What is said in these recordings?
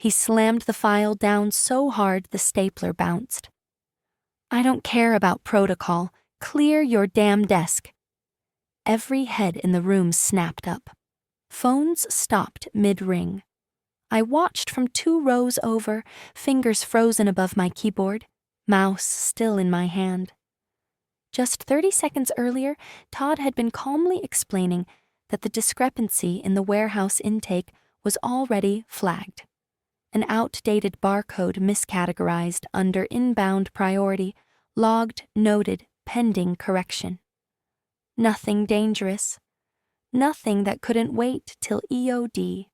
He slammed the file down so hard the stapler bounced. "I don't care about protocol. Clear your damn desk." Every head in the room snapped up. Phones stopped mid-ring. I watched from 2 rows over, fingers frozen above my keyboard, mouse still in my hand. Just 30 seconds earlier, Todd had been calmly explaining that the discrepancy in the warehouse intake was already flagged. An outdated barcode miscategorized under inbound priority, logged, noted, pending correction. Nothing dangerous. Nothing that couldn't wait till EOD.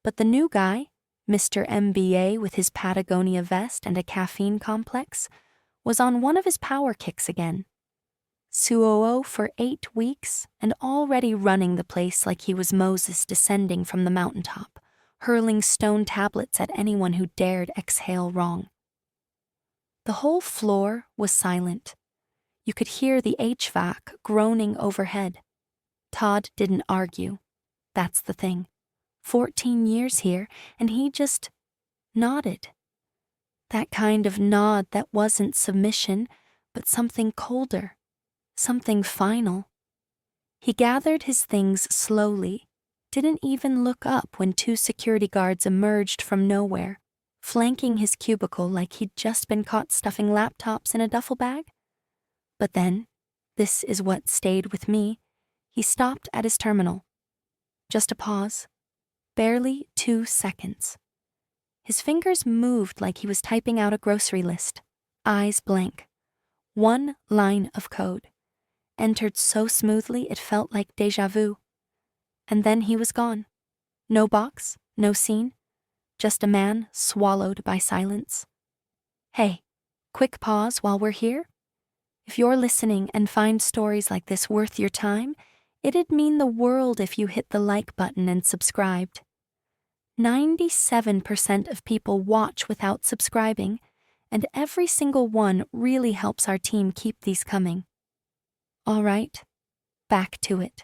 But the new guy, Mr. MBA with his Patagonia vest and a caffeine complex, was on one of his power kicks again. COO for 8 weeks and already running the place like he was Moses descending from the mountaintop, hurling stone tablets at anyone who dared exhale wrong. The whole floor was silent. You could hear the HVAC groaning overhead. Todd didn't argue. That's the thing. 14 years here, and he just nodded. That kind of nod that wasn't submission, but something colder, something final. He gathered his things slowly, didn't even look up when 2 security guards emerged from nowhere, flanking his cubicle like he'd just been caught stuffing laptops in a duffel bag. But then, this is what stayed with me, he stopped at his terminal. Just a pause. Barely 2 seconds. His fingers moved like he was typing out a grocery list, eyes blank. 1 line of code, entered so smoothly it felt like déjà vu. And then he was gone. No box, no scene, just a man swallowed by silence. Hey, quick pause while we're here. If you're listening and find stories like this worth your time, it'd mean the world if you hit the like button and subscribed. 97% of people watch without subscribing, and every single one really helps our team keep these coming. All right, back to it.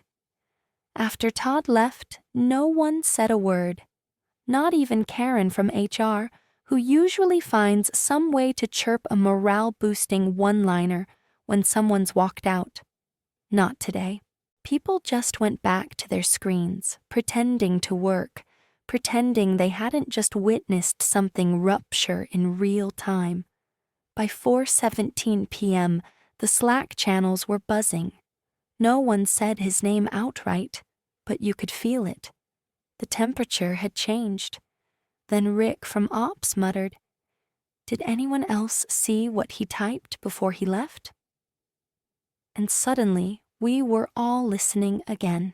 After Todd left, no one said a word. Not even Karen from HR, who usually finds some way to chirp a morale-boosting one-liner when someone's walked out. Not today. People just went back to their screens, pretending to work, pretending they hadn't just witnessed something rupture in real time. By 4:17 p.m., the Slack channels were buzzing. No one said his name outright, but you could feel it. The temperature had changed. Then Rick from Ops muttered, "Did anyone else see what he typed before he left?" And suddenly, we were all listening again.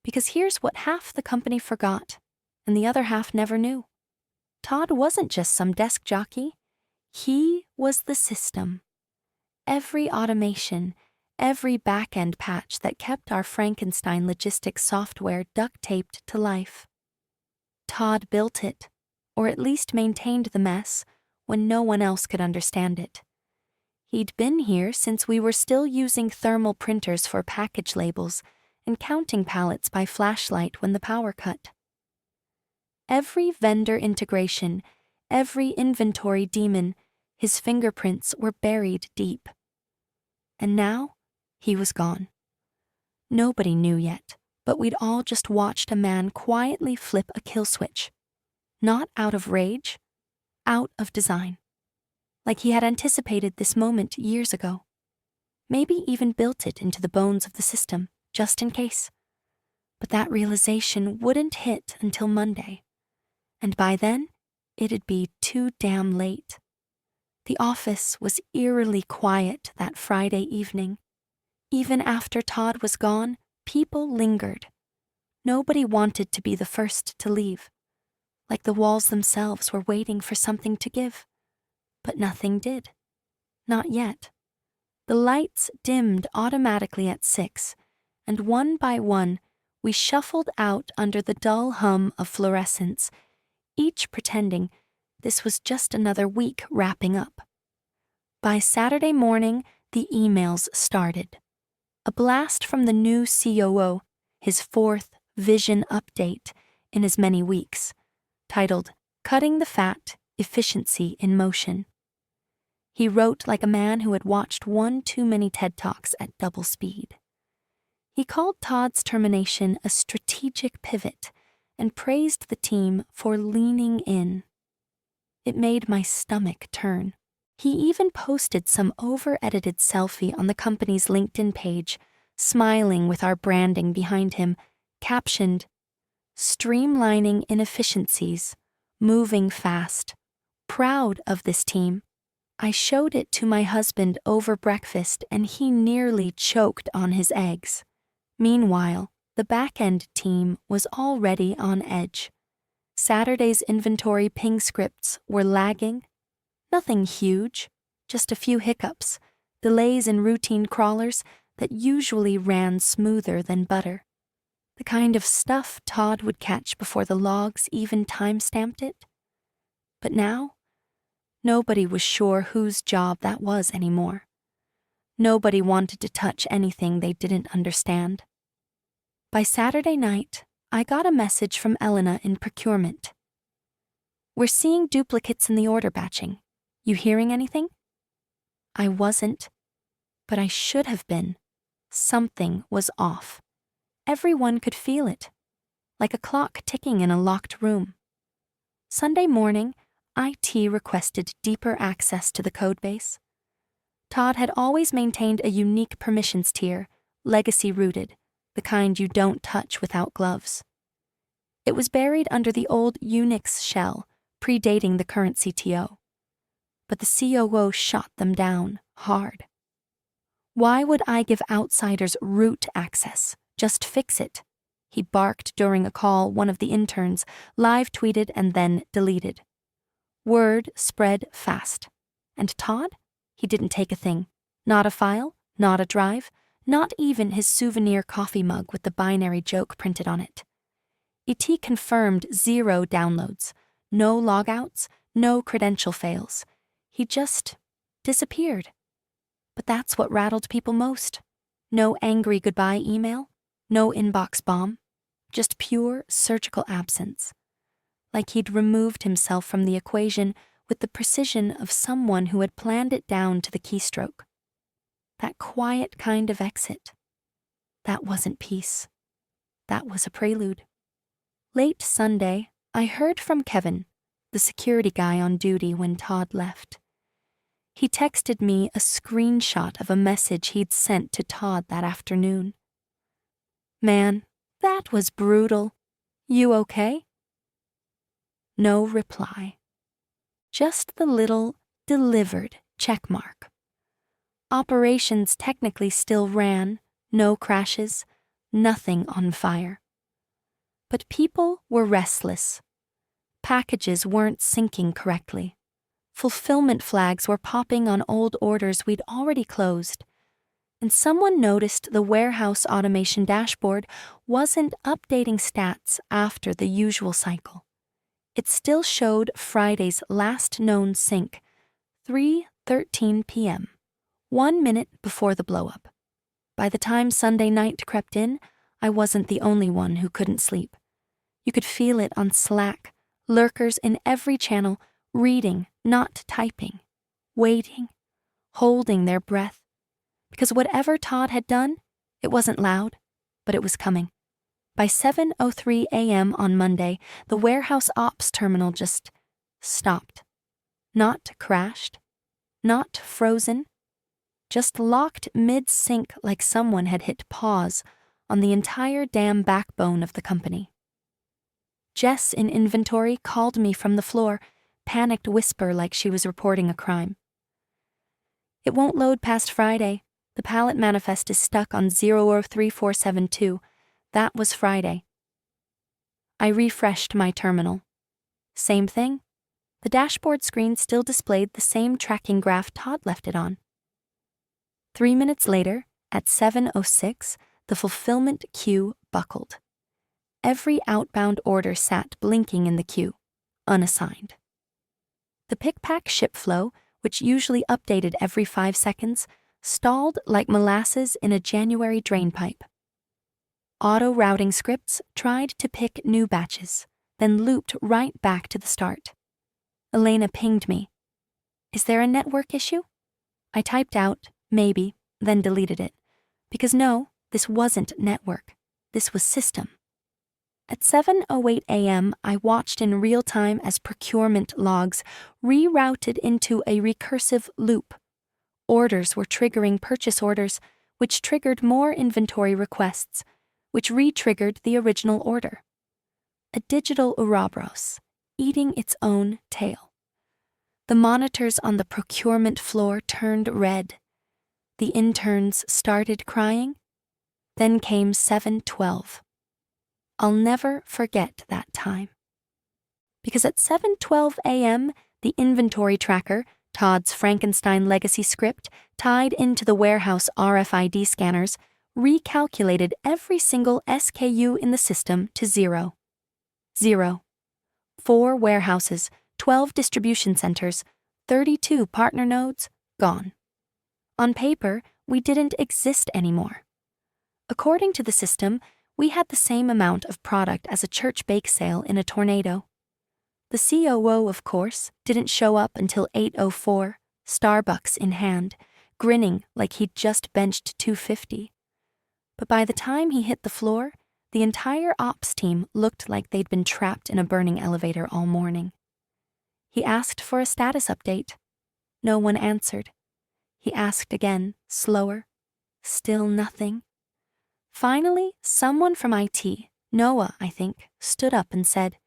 Because here's what half the company forgot, and the other half never knew. Todd wasn't just some desk jockey. He was the system. Every automation, every back-end patch that kept our Frankenstein logistics software duct-taped to life. Todd built it, or at least maintained the mess, when no one else could understand it. He'd been here since we were still using thermal printers for package labels and counting pallets by flashlight when the power cut. Every vendor integration, every inventory demon, his fingerprints were buried deep. And now, he was gone. Nobody knew yet, but we'd all just watched a man quietly flip a kill switch. Not out of rage, out of design. Like he had anticipated this moment years ago. Maybe even built it into the bones of the system, just in case. But that realization wouldn't hit until Monday. And by then, it'd be too damn late. The office was eerily quiet that Friday evening. Even after Todd was gone, people lingered. Nobody wanted to be the first to leave. Like the walls themselves were waiting for something to give. But nothing did. Not yet. The lights dimmed automatically at 6, and one by one, we shuffled out under the dull hum of fluorescence, each pretending this was just another week wrapping up. By Saturday morning, the emails started. A blast from the new COO, his 4th vision update in as many weeks. titled Cutting the Fat, Efficiency in Motion. He wrote like a man who had watched one too many TED Talks at double speed. He called Todd's termination a strategic pivot and praised the team for leaning in. It made my stomach turn. He even posted some over-edited selfie on the company's LinkedIn page, smiling with our branding behind him, captioned, "Streamlining inefficiencies, moving fast. Proud of this team." I showed it to my husband over breakfast and he nearly choked on his eggs. Meanwhile, the back-end team was already on edge. Saturday's inventory ping scripts were lagging. Nothing huge, just a few hiccups, delays in routine crawlers that usually ran smoother than butter. The kind of stuff Todd would catch before the logs even time-stamped it. But now, nobody was sure whose job that was anymore. Nobody wanted to touch anything they didn't understand. By Saturday night, I got a message from Elena in procurement. "We're seeing duplicates in the order batching. You hearing anything?" I wasn't, but I should have been. Something was off. Everyone could feel it, like a clock ticking in a locked room. Sunday morning, IT requested deeper access to the codebase. Todd had always maintained a unique permissions tier, legacy-rooted, the kind you don't touch without gloves. It was buried under the old Unix shell, predating the current CTO. But the COO shot them down hard. "Why would I give outsiders root access? Just fix it," he barked during a call one of the interns live-tweeted and then deleted. Word spread fast. And Todd? He didn't take a thing. Not a file, not a drive, not even his souvenir coffee mug with the binary joke printed on it. IT confirmed 0 downloads, no logouts, no credential fails. He just disappeared. But that's what rattled people most. No angry goodbye email, no inbox bomb, just pure surgical absence. Like he'd removed himself from the equation with the precision of someone who had planned it down to the keystroke. That quiet kind of exit. That wasn't peace. That was a prelude. Late Sunday, I heard from Kevin, the security guy on duty when Todd left. He texted me a screenshot of a message he'd sent to Todd that afternoon. "Man, that was brutal. You okay?" No reply. Just the little delivered checkmark. Operations technically still ran, no crashes, nothing on fire. But people were restless. Packages weren't syncing correctly. Fulfillment flags were popping on old orders we'd already closed. And someone noticed the warehouse automation dashboard wasn't updating stats after the usual cycle. It still showed Friday's last known sync, 3:13 p.m., 1 minute before the blowup. By the time Sunday night crept in, I wasn't the only one who couldn't sleep. You could feel it on Slack, lurkers in every channel, reading, not typing, waiting, holding their breath. Because whatever Todd had done, it wasn't loud, but it was coming. By 7:03 a.m. on Monday, the warehouse ops terminal just stopped. Not crashed, not frozen, just locked mid-sync like someone had hit pause on the entire damn backbone of the company. Jess in inventory called me from the floor, panicked whisper like she was reporting a crime. "It won't load past Friday. The pallet manifest is stuck on 003472. That was Friday." I refreshed my terminal. Same thing. The dashboard screen still displayed the same tracking graph Todd left it on. 3 minutes later, at 7:06, the fulfillment queue buckled. Every outbound order sat blinking in the queue, unassigned. The pick-pack ship flow, which usually updated every 5 seconds, stalled like molasses in a January drainpipe. Auto-routing scripts tried to pick new batches, then looped right back to the start. Elena pinged me. "Is there a network issue?" I typed out, "Maybe," then deleted it. Because no, this wasn't network. This was system. At 7:08 a.m., I watched in real time as procurement logs rerouted into a recursive loop. Orders were triggering purchase orders, which triggered more inventory requests, which re-triggered the original order. A digital Ouroboros, eating its own tail. The monitors on the procurement floor turned red. The interns started crying. Then came 7:12. I'll never forget that time. Because at 7:12 a.m., the inventory tracker, Todd's Frankenstein legacy script, tied into the warehouse RFID scanners, recalculated every single SKU in the system to 0. 0. 4 warehouses, 12 distribution centers, 32 partner nodes, gone. On paper, we didn't exist anymore. According to the system, we had the same amount of product as a church bake sale in a tornado. The COO, of course, didn't show up until 8:04, Starbucks in hand, grinning like he'd just benched 250. But by the time he hit the floor, the entire ops team looked like they'd been trapped in a burning elevator all morning. He asked for a status update. No one answered. He asked again, slower. Still nothing. Finally, someone from IT, Noah, I think, stood up and said,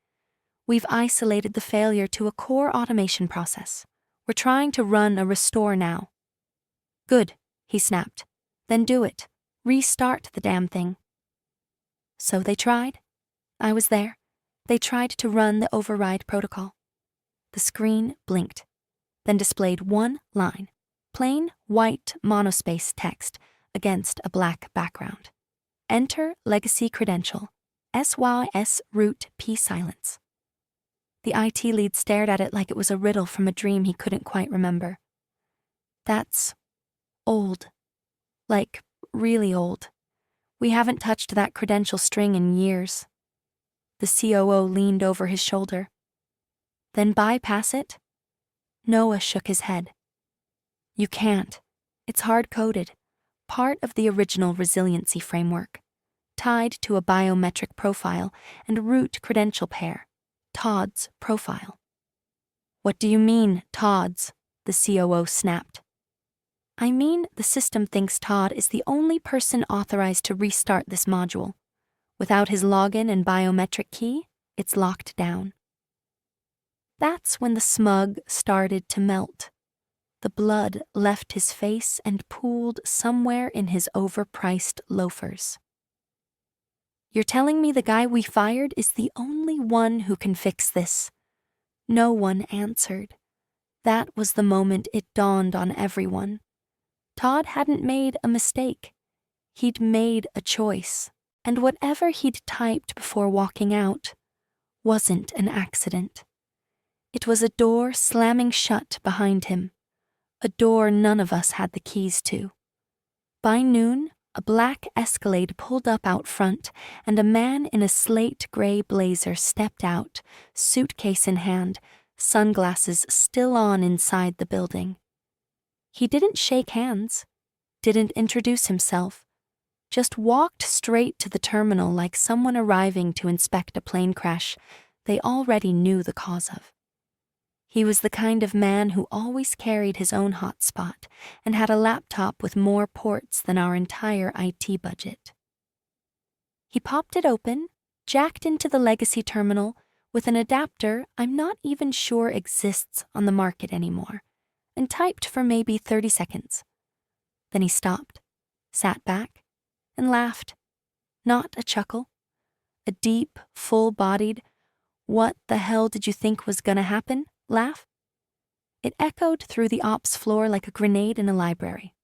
"We've isolated the failure to a core automation process. We're trying to run a restore now." "Good," he snapped. "Then do it. Restart the damn thing." So they tried. I was there. They tried to run the override protocol. The screen blinked, then displayed one line, plain white monospace text against a black background. "Enter legacy credential, SYS root P silence." The IT lead stared at it like it was a riddle from a dream he couldn't quite remember. "That's old. Like, really old. We haven't touched that credential string in years." The COO leaned over his shoulder. "Then bypass it?" Noah shook his head. "You can't. It's hard-coded, part of the original resiliency framework, tied to a biometric profile and root credential pair, Todd's profile." "What do you mean, Todd's?" the COO snapped. "I mean the system thinks Todd is the only person authorized to restart this module. Without his login and biometric key, it's locked down." That's when the smug started to melt. The blood left his face and pooled somewhere in his overpriced loafers. "You're telling me the guy we fired is the only one who can fix this?" No one answered. That was the moment it dawned on everyone. Todd hadn't made a mistake. He'd made a choice, and whatever he'd typed before walking out wasn't an accident. It was a door slamming shut behind him, a door none of us had the keys to. By noon, a black Escalade pulled up out front, and a man in a slate-gray blazer stepped out, suitcase in hand, sunglasses still on inside the building. He didn't shake hands, didn't introduce himself, just walked straight to the terminal like someone arriving to inspect a plane crash they already knew the cause of. He was the kind of man who always carried his own hotspot and had a laptop with more ports than our entire IT budget. He popped it open, jacked into the legacy terminal with an adapter I'm not even sure exists on the market anymore, and typed for maybe 30 seconds. Then he stopped, sat back, and laughed. Not a chuckle. A deep, full-bodied, "What the hell did you think was gonna happen?" laugh. It echoed through the ops floor like a grenade in a library.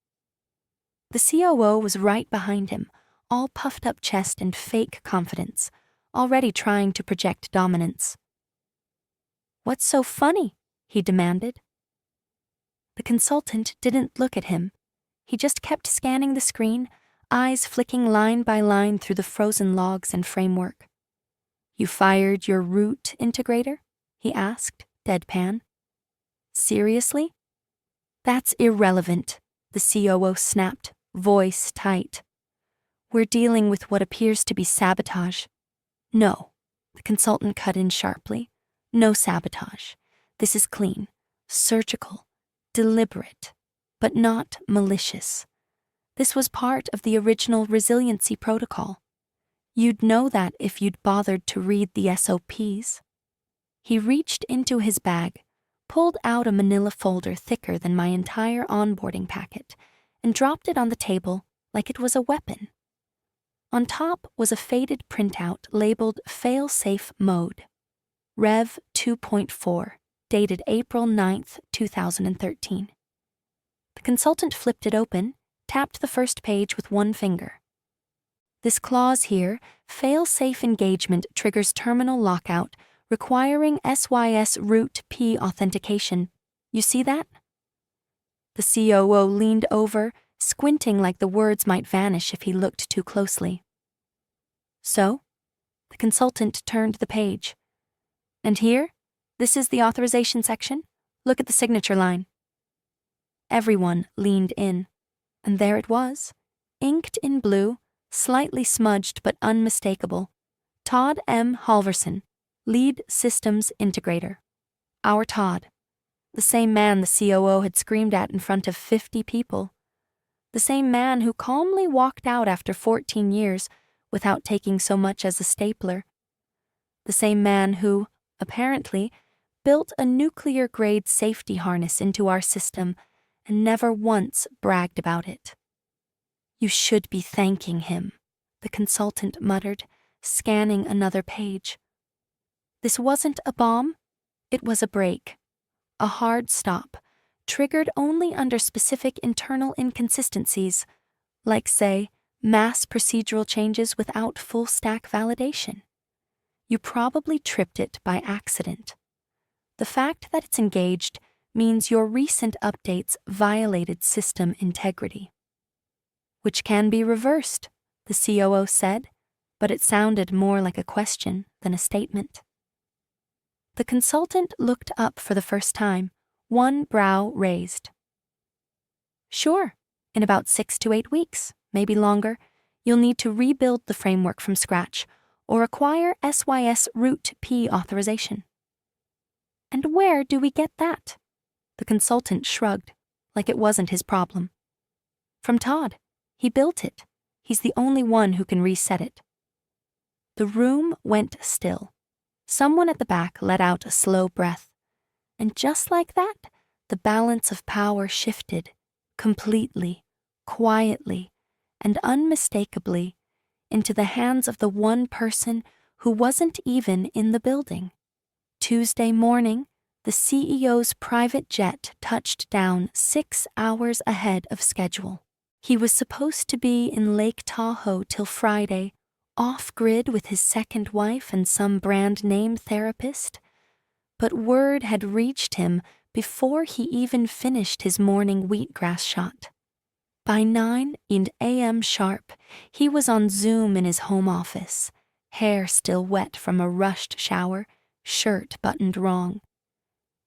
The COO was right behind him, all puffed up chest and fake confidence, already trying to project dominance. "What's so funny?" he demanded. The consultant didn't look at him. He just kept scanning the screen, eyes flicking line by line through the frozen logs and framework. You fired your root integrator? He asked, deadpan. Seriously? That's irrelevant, the COO snapped, voice tight. We're dealing with what appears to be sabotage. No, the consultant cut in sharply. No sabotage. This is clean, surgical, deliberate, but not malicious. This was part of the original resiliency protocol. You'd know that if you'd bothered to read the SOPs. He reached into his bag, pulled out a manila folder thicker than my entire onboarding packet, and dropped it on the table like it was a weapon. On top was a faded printout labeled Fail-Safe Mode, Rev 2.4, dated April 9th, 2013. The consultant flipped it open, tapped the first page with one finger. This clause here, fail-safe engagement triggers terminal lockout, requiring SYS root P authentication. You see that? The COO leaned over, squinting like the words might vanish if he looked too closely. So, the consultant turned the page. And here, this is the authorization section. Look at the signature line. Everyone leaned in, and there it was, inked in blue, slightly smudged but unmistakable. Todd M. Halverson, Lead Systems Integrator. Our Todd. The same man the COO had screamed at in front of 50 people. The same man who calmly walked out after 14 years without taking so much as a stapler. The same man who, apparently, built a nuclear-grade safety harness into our system and never once bragged about it. You should be thanking him, the consultant muttered, scanning another page. This wasn't a bomb, it was a break. A hard stop, triggered only under specific internal inconsistencies, like, say, mass procedural changes without full-stack validation. You probably tripped it by accident. The fact that it's engaged means your recent updates violated system integrity. Which can be reversed, the COO said, but it sounded more like a question than a statement. The consultant looked up for the first time, one brow raised. Sure, in about 6 to 8 weeks, maybe longer, you'll need to rebuild the framework from scratch or acquire SYS root P authorization. And where do we get that? The consultant shrugged, like it wasn't his problem. From Todd. He built it. He's the only one who can reset it. The room went still. Someone at the back let out a slow breath. And just like that, the balance of power shifted, completely, quietly, and unmistakably, into the hands of the one person who wasn't even in the building. Tuesday morning, the CEO's private jet touched down 6 hours ahead of schedule. He was supposed to be in Lake Tahoe till Friday, off-grid with his second wife and some brand-name therapist. But word had reached him before he even finished his morning wheatgrass shot. By 9 a.m. sharp, he was on Zoom in his home office, hair still wet from a rushed shower, shirt buttoned wrong.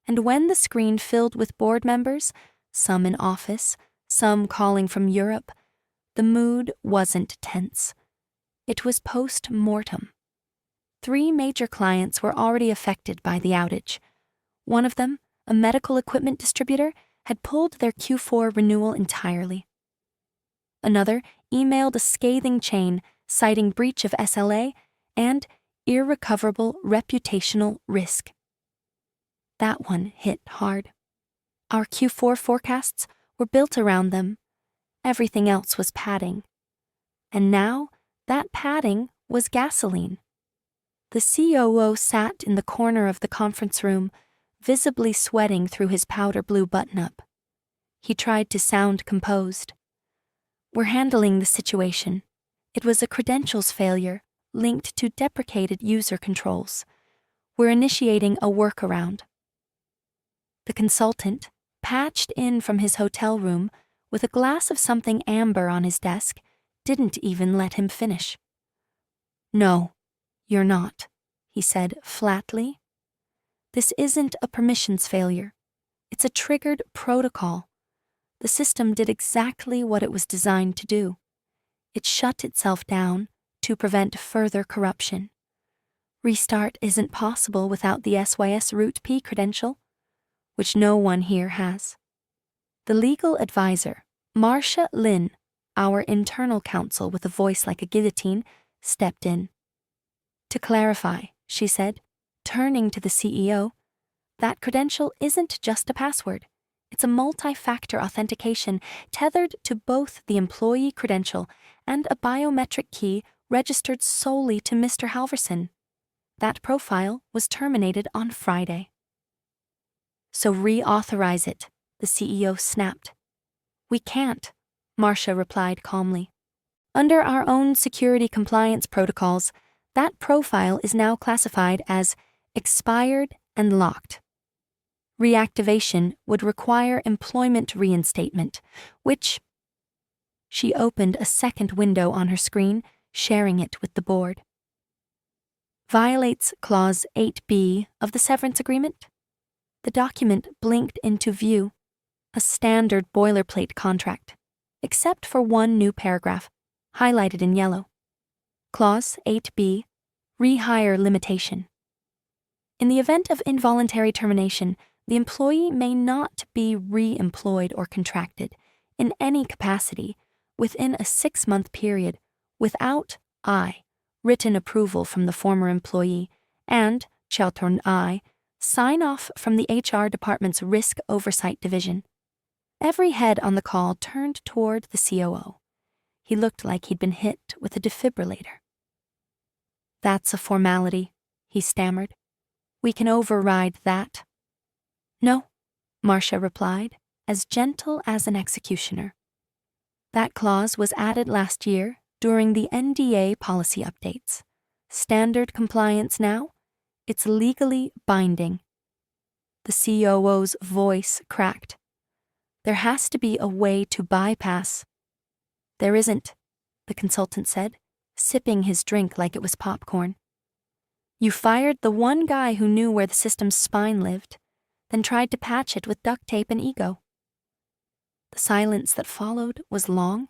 And when the screen filled with board members, some in office, some calling from Europe, the mood wasn't tense. It was post-mortem. 3 major clients were already affected by the outage. One of them, a medical equipment distributor, had pulled their Q4 renewal entirely. Another emailed a scathing chain citing breach of SLA and irrecoverable reputational risk. That one hit hard. Our Q4 forecasts were built around them. Everything else was padding. And now, that padding was gasoline. The COO sat in the corner of the conference room, visibly sweating through his powder blue button-up. He tried to sound composed. We're handling the situation. It was a credentials failure linked to deprecated user controls. We're initiating a workaround. The consultant, patched in from his hotel room with a glass of something amber on his desk, didn't even let him finish. No, you're not, he said flatly. This isn't a permissions failure. It's a triggered protocol. The system did exactly what it was designed to do. It shut itself down to prevent further corruption. Restart isn't possible without the SYS Root P credential, which no one here has. The legal advisor, Marcia Lynn, our internal counsel with a voice like a guillotine, stepped in. To clarify, she said, turning to the CEO, that credential isn't just a password. It's a multi-factor authentication tethered to both the employee credential and a biometric key registered solely to Mr. Halverson. That profile was terminated on Friday. So reauthorize it, the CEO snapped. We can't, Marcia replied calmly. Under our own security compliance protocols, that profile is now classified as expired and locked. Reactivation would require employment reinstatement, which... She opened a second window on her screen, sharing it with the board. Violates Clause 8B of the severance agreement? The document blinked into view, a standard boilerplate contract, except for one new paragraph, highlighted in yellow. Clause 8B, rehire limitation. In the event of involuntary termination, the employee may not be re-employed or contracted in any capacity within a 6-month period without written approval from the former employee and, Chaltorn sign-off from the HR department's Risk Oversight Division. Every head on the call turned toward the COO. He looked like he'd been hit with a defibrillator. That's a formality, he stammered. We can override that. No, Marcia replied, as gentle as an executioner. That clause was added last year during the NDA policy updates. Standard compliance now? It's legally binding. The COO's voice cracked. There has to be a way to bypass. There isn't, the consultant said, sipping his drink like it was popcorn. You fired the one guy who knew where the system's spine lived, then tried to patch it with duct tape and ego. The silence that followed was long,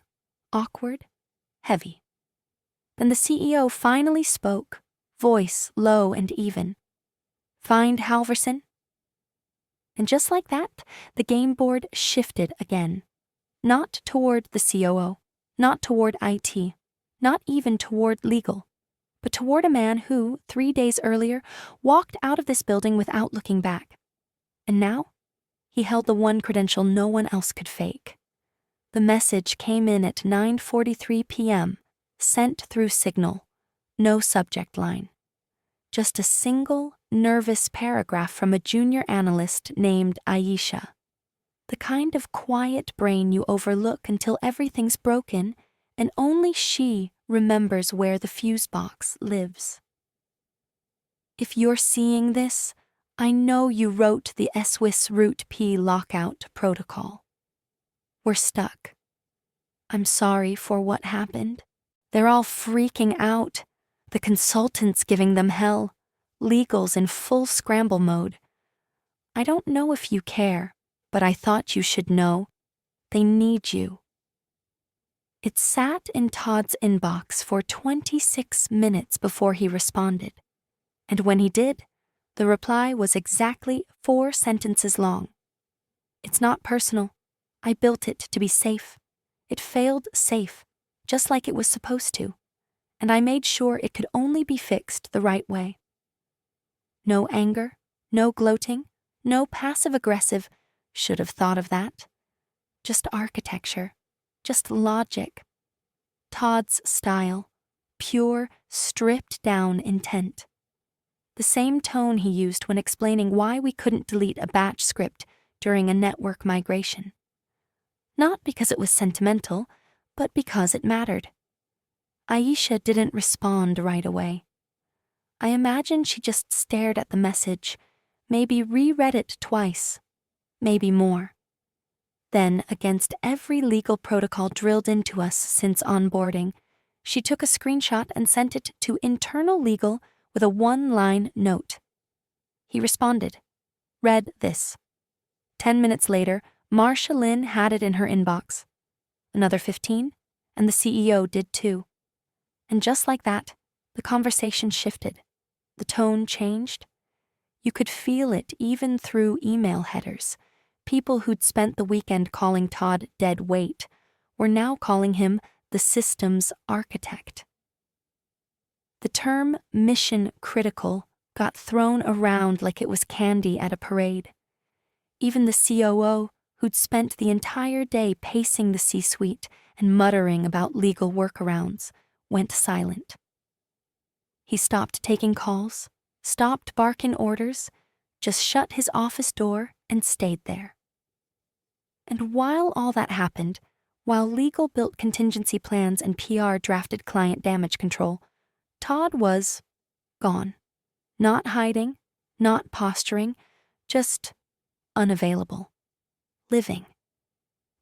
awkward, heavy. Then the CEO finally spoke, voice low and even. Find Halverson? And just like that, the game board shifted again. Not toward the COO, not toward IT, not even toward legal, but toward a man who, 3 days earlier, walked out of this building without looking back. And now, he held the one credential no one else could fake. The message came in at 9:43 p.m., sent through Signal, no subject line. Just a single, nervous paragraph from a junior analyst named Aisha. The kind of quiet brain you overlook until everything's broken and only she remembers where the fuse box lives. If you're seeing this, I know you wrote the SWIS Root P lockout protocol. We're stuck. I'm sorry for what happened. They're all freaking out. The consultant's giving them hell. Legal's in full scramble mode. I don't know if you care, but I thought you should know. They need you. It sat in Todd's inbox for 26 minutes before he responded. And when he did, the reply was exactly 4 sentences long. It's not personal. I built it to be safe. It failed safe, just like it was supposed to. And I made sure it could only be fixed the right way. No anger, no gloating, no passive-aggressive, should have thought of that. Just architecture, just logic. Todd's style, pure, stripped-down intent. The same tone he used when explaining why we couldn't delete a batch script during a network migration. Not because it was sentimental, but because it mattered. Aisha didn't respond right away. I imagine she just stared at the message, maybe reread it twice, maybe more. Then, against every legal protocol drilled into us since onboarding, she took a screenshot and sent it to internal legal with a one-line note. He responded, read this. 10 minutes later, Marcia Lynn had it in her inbox. Another 15, and the CEO did too. And just like that, the conversation shifted. The tone changed. You could feel it even through email headers. People who'd spent the weekend calling Todd dead weight were now calling him the systems architect. The term mission critical got thrown around like it was candy at a parade. Even the COO, who'd spent the entire day pacing the C-suite and muttering about legal workarounds, went silent. He stopped taking calls, stopped barking orders, just shut his office door and stayed there. And while all that happened, while legal built contingency plans and PR drafted client damage control, Todd was gone. Not hiding, not posturing, just unavailable. Living.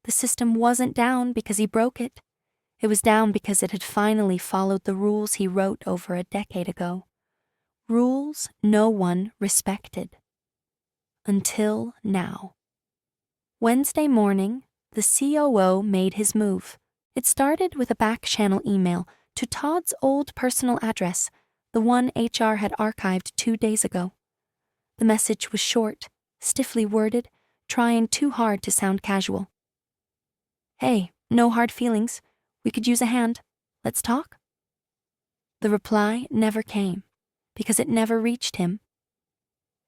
The system wasn't down because he broke it. It was down because it had finally followed the rules he wrote over a decade ago. Rules no one respected. Until now. Wednesday morning, the COO made his move. It started with a back-channel email to Todd's old personal address, the one HR had archived 2 days ago. The message was short, stiffly worded, trying too hard to sound casual. Hey, no hard feelings. We could use a hand. Let's talk. The reply never came, because it never reached him.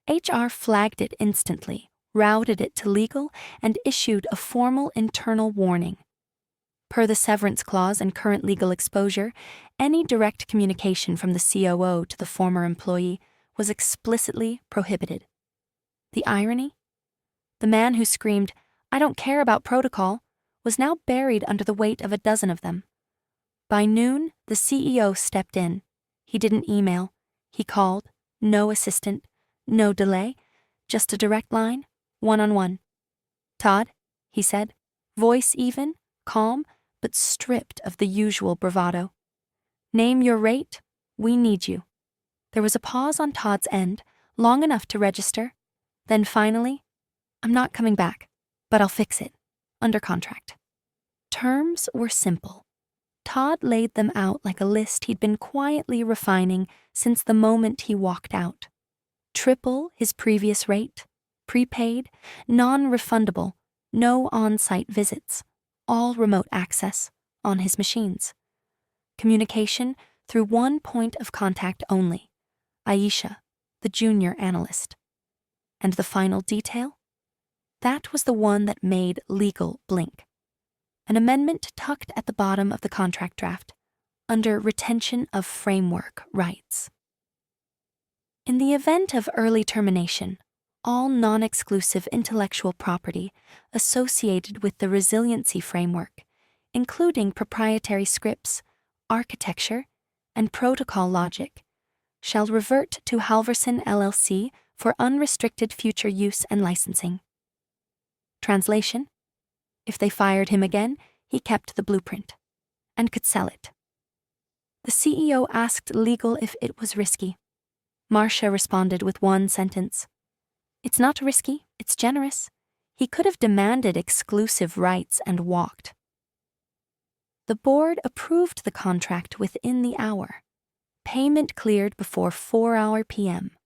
HR flagged it instantly, routed it to legal, and issued a formal internal warning. Per the severance clause and current legal exposure, any direct communication from the COO to the former employee was explicitly prohibited. The irony? The man who screamed, "I don't care about protocol," was now buried under the weight of a dozen of them. By noon, the CEO stepped in. He didn't email. He called. No assistant. No delay. Just a direct line, one-on-one. "Todd," he said, voice even, calm, but stripped of the usual bravado. "Name your rate. We need you." There was a pause on Todd's end, long enough to register. Then finally, "I'm not coming back, but I'll fix it. Under contract." Terms were simple. Todd laid them out like a list he'd been quietly refining since the moment he walked out. Triple his previous rate, prepaid, non-refundable, no on-site visits, all remote access on his machines. Communication through one point of contact only, Aisha, the junior analyst. And the final detail? That was the one that made legal blink. An amendment tucked at the bottom of the contract draft, under retention of framework rights. In the event of early termination, all non-exclusive intellectual property associated with the resiliency framework, including proprietary scripts, architecture, and protocol logic, shall revert to Halverson LLC for unrestricted future use and licensing. Translation: if they fired him again, he kept the blueprint and could sell it. The CEO asked legal if it was risky. Marcia responded with one sentence. "It's not risky, it's generous." He could have demanded exclusive rights and walked. The board approved the contract within the hour. Payment cleared before 4 p.m.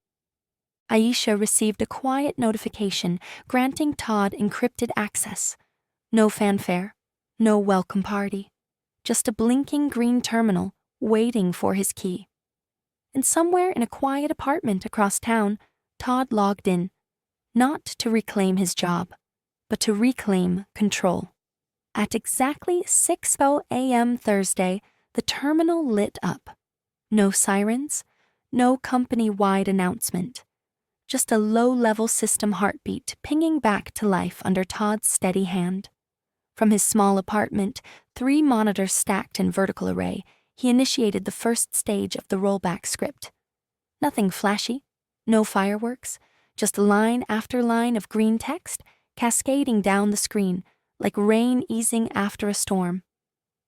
Aisha received a quiet notification granting Todd encrypted access. No fanfare, no welcome party, just a blinking green terminal waiting for his key. And somewhere in a quiet apartment across town, Todd logged in, not to reclaim his job, but to reclaim control. At exactly 6:00 a.m. Thursday, the terminal lit up. No sirens, no company-wide announcement. Just a low-level system heartbeat pinging back to life under Todd's steady hand. From his small apartment, 3 monitors stacked in vertical array, he initiated the first stage of the rollback script. Nothing flashy, no fireworks, just line after line of green text cascading down the screen like rain easing after a storm.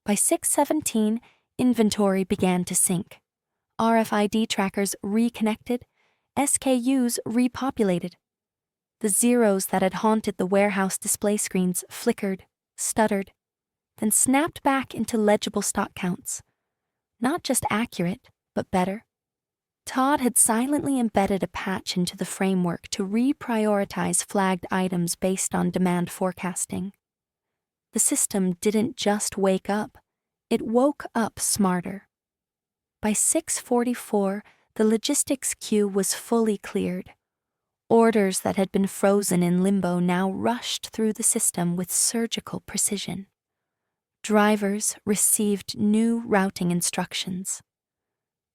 By 6:17, inventory began to sync. RFID trackers reconnected, SKUs repopulated. The zeros that had haunted the warehouse display screens flickered, stuttered, then snapped back into legible stock counts. Not just accurate, but better. Todd had silently embedded a patch into the framework to reprioritize flagged items based on demand forecasting. The system didn't just wake up, it woke up smarter. By 6:44, the logistics queue was fully cleared. Orders that had been frozen in limbo now rushed through the system with surgical precision. Drivers received new routing instructions.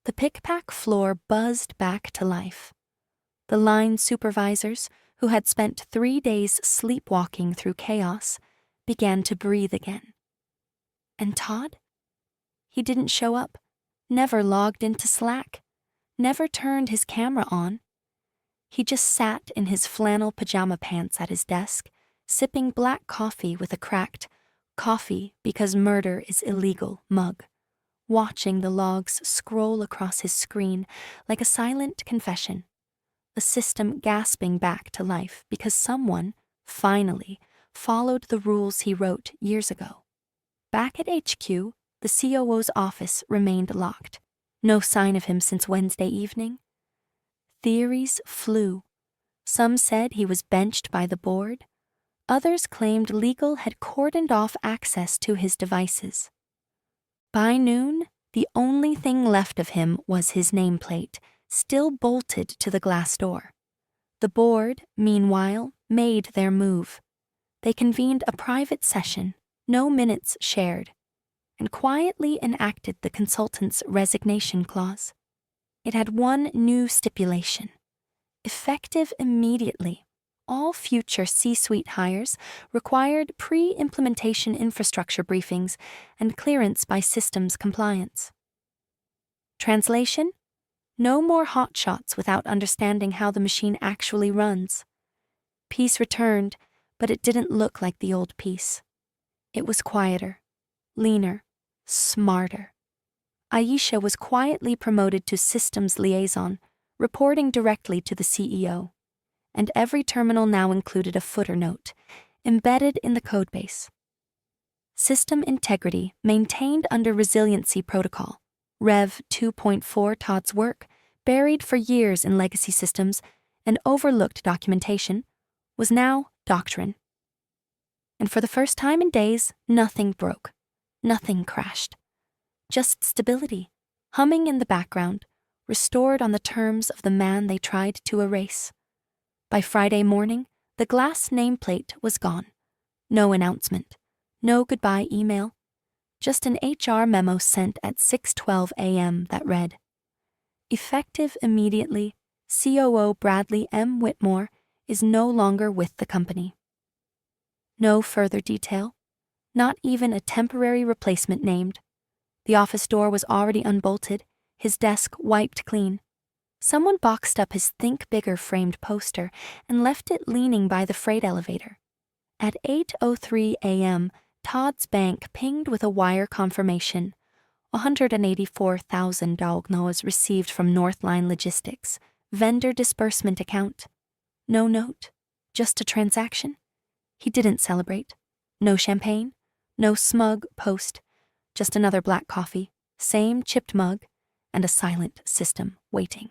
The pick-pack floor buzzed back to life. The line supervisors, who had spent 3 days sleepwalking through chaos, began to breathe again. And Todd? He didn't show up, never logged into Slack, never turned his camera on. He just sat in his flannel pajama pants at his desk, sipping black coffee with a cracked "coffee because murder is illegal" mug, watching the logs scroll across his screen like a silent confession, a system gasping back to life because someone, finally, followed the rules he wrote years ago. Back at HQ, the COO's office remained locked. No sign of him since Wednesday evening. Theories flew. Some said he was benched by the board. Others claimed legal had cordoned off access to his devices. By noon, the only thing left of him was his nameplate, still bolted to the glass door. The board, meanwhile, made their move. They convened a private session, no minutes shared, and quietly enacted the consultant's resignation clause. It had one new stipulation. Effective immediately, all future C-suite hires required pre-implementation infrastructure briefings and clearance by systems compliance. Translation? No more hotshots without understanding how the machine actually runs. Peace returned, but it didn't look like the old peace. It was quieter, leaner, smarter. Aisha was quietly promoted to systems liaison, reporting directly to the CEO, and every terminal now included a footer note, embedded in the codebase. System integrity maintained under resiliency protocol, Rev 2.4 Todd's work, buried for years in legacy systems and overlooked documentation, was now doctrine. And for the first time in days, nothing broke, nothing crashed. Just stability, humming in the background, restored on the terms of the man they tried to erase. By Friday morning, the glass nameplate was gone. No announcement, no goodbye email, just an HR memo sent at 6:12 a.m. that read, "Effective immediately, COO Bradley M. Whitmore is no longer with the company." No further detail, not even a temporary replacement named. The office door was already unbolted, his desk wiped clean. Someone boxed up his Think Bigger framed poster and left it leaning by the freight elevator. At 8:03 a.m., Todd's bank pinged with a wire confirmation. $184,000 was received from Northline Logistics, vendor disbursement account. No note, just a transaction. He didn't celebrate. No champagne, no smug post, just another black coffee, same chipped mug, and a silent system waiting.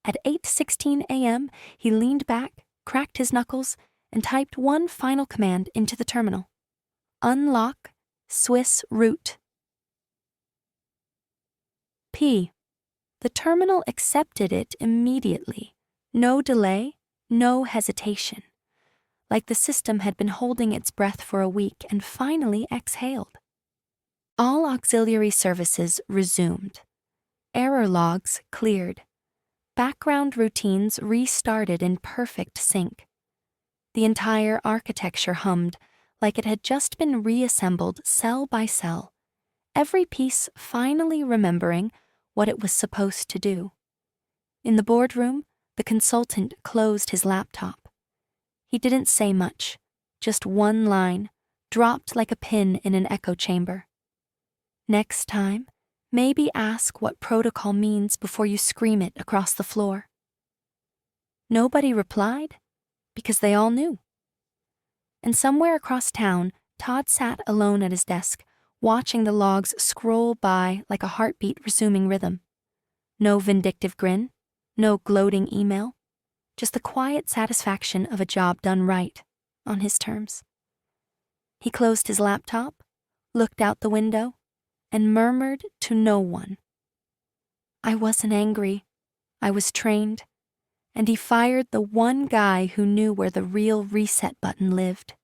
At 8:16 a.m., he leaned back, cracked his knuckles, and typed one final command into the terminal. Unlock Swiss route. P. The terminal accepted it immediately. No delay, no hesitation. Like the system had been holding its breath for a week and finally exhaled. All auxiliary services resumed. Error logs cleared. Background routines restarted in perfect sync. The entire architecture hummed like it had just been reassembled cell by cell, every piece finally remembering what it was supposed to do. In the boardroom, the consultant closed his laptop. He didn't say much, just one line, dropped like a pin in an echo chamber. Next time, Maybe ask what protocol means before you scream it across the floor. Nobody replied because they all knew. And somewhere across town, Todd sat alone at his desk, watching the logs scroll by like a heartbeat resuming rhythm. No vindictive grin, no gloating email, just the quiet satisfaction of a job done right, on his terms. He closed his laptop, looked out the window, and murmured to no one. I wasn't angry. I was trained. And he fired the one guy who knew where the real reset button lived.